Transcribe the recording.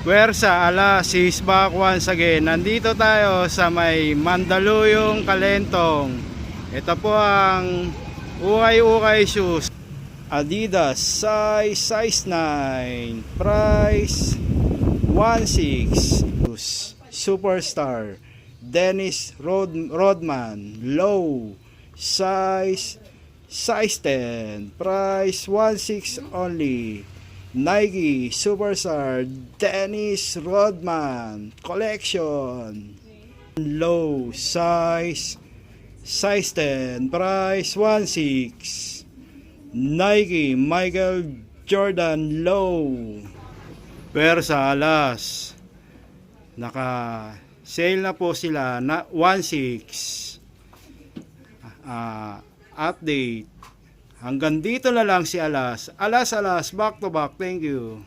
Puwersa, alas, is back once again. Nandito tayo sa may Mandaluyong, Kalentong. Ito po ang ukay-ukay shoes. Adidas size 9. Price 1.6. Superstar Dennis Rodman. Low size 10. Price 1.6 only. Nike Superstar Dennis Rodman Collection. Low size 10. Price 1.6. Nike Michael Jordan Low. Puwersa, alas, naka sale na po sila na 1.6. Update. Hanggang dito na lang si Alas. Alas, back to back. Thank you.